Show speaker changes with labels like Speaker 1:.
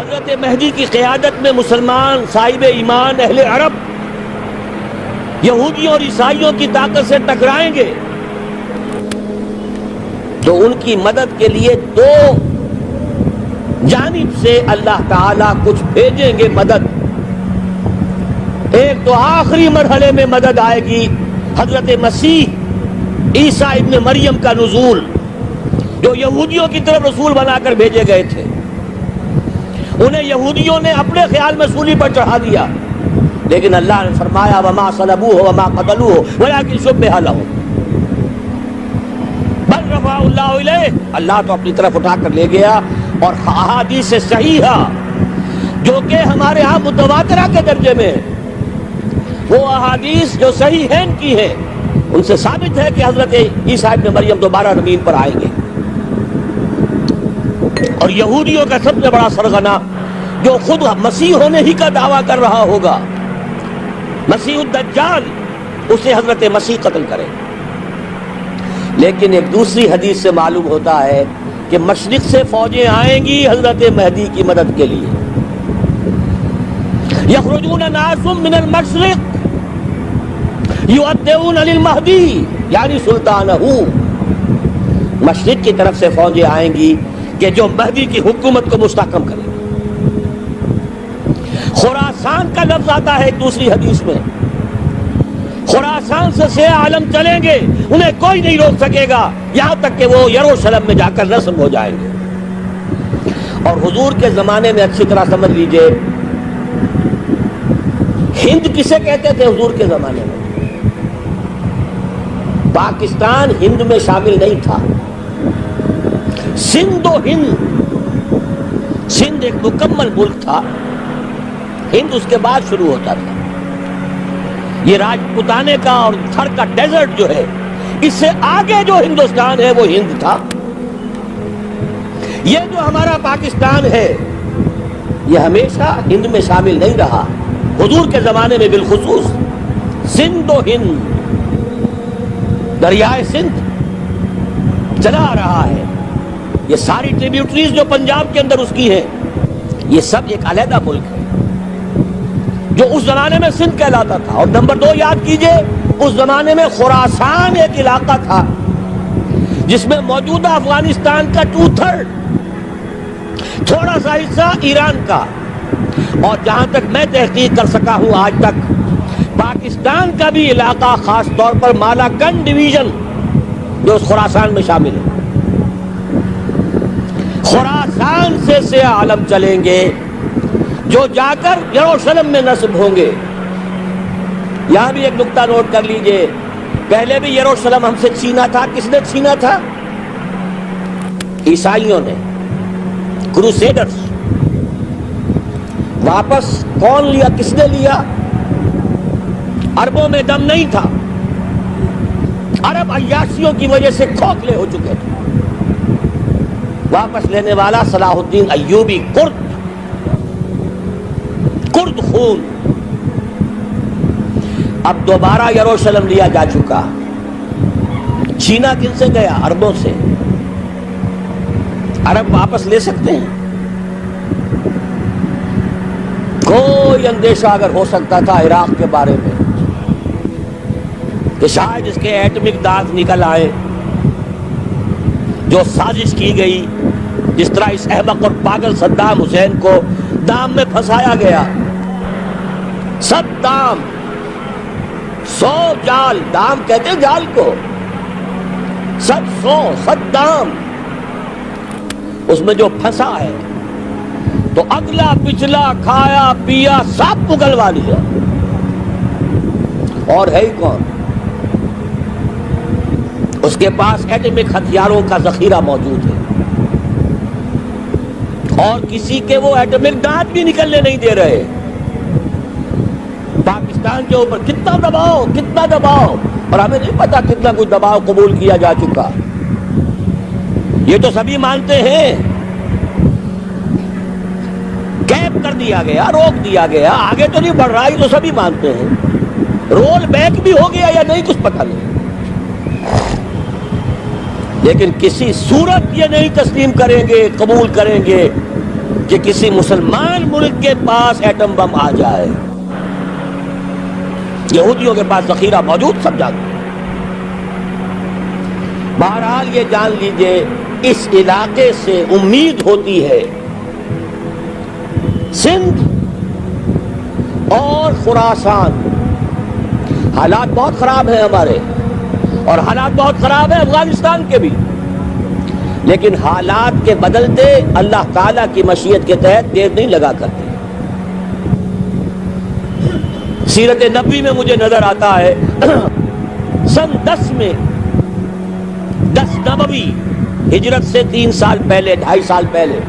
Speaker 1: حضرت مہدی کی قیادت میں مسلمان صاحب ایمان اہل عرب یہودیوں اور عیسائیوں کی طاقت سے ٹکرائیں گے تو ان کی مدد کے لیے دو جانب سے اللہ تعالیٰ کچھ بھیجیں گے مدد. ایک تو آخری مرحلے میں مدد آئے گی حضرت مسیح عیسیٰ ابن مریم کا نزول، جو یہودیوں کی طرف رسول بنا کر بھیجے گئے تھے. انہیں یہودیوں نے اپنے خیال میں سولی پر چڑھا دیا، لیکن اللہ نے فرمایا وما صلبوہ وما قتلوہ ولکن شبہ لہم بل رفعہ اللہ الیہ. اللہ تو اپنی طرف اٹھا کر لے گیا. اور احادیث صحیحہ جو کہ ہمارے ہاں متواترہ کے درجے میں، وہ احادیث جو صحیحین کی ہیں، ان سے ثابت ہے کہ حضرت عیسیٰ ابن مریم دوبارہ زمین پر آئیں گے. اور یہودیوں کا سب سے بڑا سرغنہ جو خود مسیح ہونے ہی کا دعویٰ کر رہا ہوگا، مسیح الدجال، اسے حضرت مسیح قتل کرے. لیکن ایک دوسری حدیث سے معلوم ہوتا ہے کہ مشرق سے فوجیں آئیں گی حضرت مہدی کی مدد کے لیے. یخرجون ناس من المشرق یؤدون للمہدی یعنی سلطانہ. مشرق کی طرف سے فوجیں آئیں گی کہ جو مہدی کی حکومت کو مستحکم کرے گی. خراسان کا لفظ آتا ہے ایک دوسری حدیث میں. خراسان سے سیاہ عالم چلیں گے، انہیں کوئی نہیں روک سکے گا یہاں تک کہ وہ یروشلم میں جا کر رسم ہو جائیں گے. اور حضور کے زمانے میں اچھی طرح سمجھ لیجئے، ہند کسے کہتے تھے حضور کے زمانے میں؟ پاکستان ہند میں شامل نہیں تھا. سندھ و ہند، سندھ ایک مکمل ملک تھا، ہند اس کے بعد شروع ہوتا تھا. یہ راجپوتانے کا اور تھر کا ڈیزرٹ جو ہے، اس سے آگے جو ہندوستان ہے وہ ہند تھا. یہ جو ہمارا پاکستان ہے یہ ہمیشہ ہند میں شامل نہیں رہا. حضور کے زمانے میں بالخصوص سندھ و ہند، دریائے سندھ چلا آ رہا ہے. یہ ساری ٹریبیوٹریز جو پنجاب کے اندر اس کی ہیں، یہ سب ایک علیحدہ ملک ہے جو اس زمانے میں سندھ کہلاتا تھا. اور نمبر 2 یاد کیجئے، اس زمانے میں خراسان ایک علاقہ تھا جس میں موجودہ افغانستان کا 2/3، تھوڑا سا حصہ ایران کا، اور جہاں تک میں تحقیق کر سکا ہوں آج تک پاکستان کا بھی علاقہ، خاص طور پر مالاکنڈ ڈویژن جو اس خراسان میں شامل ہے. خراسان سے سیاہ عالم چلیں گے جو جا کر یروشلم میں نصب ہوں گے. یہاں بھی ایک نقطہ نوٹ کر لیجئے، پہلے بھی یروشلم ہم سے چھینا تھا. کس نے چھینا تھا؟ عیسائیوں نے، کروسیڈرز. واپس کون لیا؟ کس نے لیا؟ عربوں میں دم نہیں تھا، عرب عیاشیوں کی وجہ سے کھوکھلے ہو چکے تھے. واپس لینے والا صلاح الدین ایوبی، کرد خون. اب دوبارہ یروشلم لیا جا چکا. چھینا کن سے گیا؟ عربوں سے. عرب واپس لے سکتے ہیں؟ کوئی اندیشہ اگر ہو سکتا تھا عراق کے بارے میں کہ شاید اس کے ایٹمک دانت نکل آئے، جو سازش کی گئی، جس طرح اس احمق اور پاگل صدام حسین کو دام میں پھنسایا گیا. سب دام، 100 جال، دام کہتے ہیں جال کو، سب 100 دام، اس میں جو پھنسا ہے تو اگلا پچھلا کھایا پیا سب اگلوا لیا. اور ہے ہی کون؟ اس کے پاس ایٹمک ہتھیاروں کا ذخیرہ موجود ہے، اور کسی کے وہ ایٹمک دانت بھی نکلنے نہیں دے رہے. پاکستان کے اوپر کتنا دباؤ، اور ہمیں نہیں پتا کتنا کچھ دباؤ قبول کیا جا چکا. یہ تو سبھی مانتے ہیں. کیپ کر دیا گیا، روک دیا گیا، آگے تو نہیں بڑھ رہا، یہ تو سبھی مانتے ہیں. رول بیک بھی ہو گیا یا نہیں کچھ پتہ نہیں. لیکن کسی صورت یہ نہیں تسلیم کریں گے، قبول کریں گے کہ کسی مسلمان ملک کے پاس ایٹم بم آ جائے. یہودیوں کے پاس ذخیرہ موجود سب جانتے. بہرحال یہ جان لیجئے اس علاقے سے امید ہوتی ہے. سندھ اور خراسان حالات بہت خراب ہیں ہمارے، اور حالات بہت خراب ہیں افغانستان کے بھی، لیکن حالات کے بدلتے اللہ تعالیٰ کی مشیت کے تحت دیر نہیں لگا کرتے. سیرت نبوی میں مجھے نظر آتا ہے سن 10 میں 10 نبوی ہجرت سے 3 سال پہلے 2.5 سال پہلے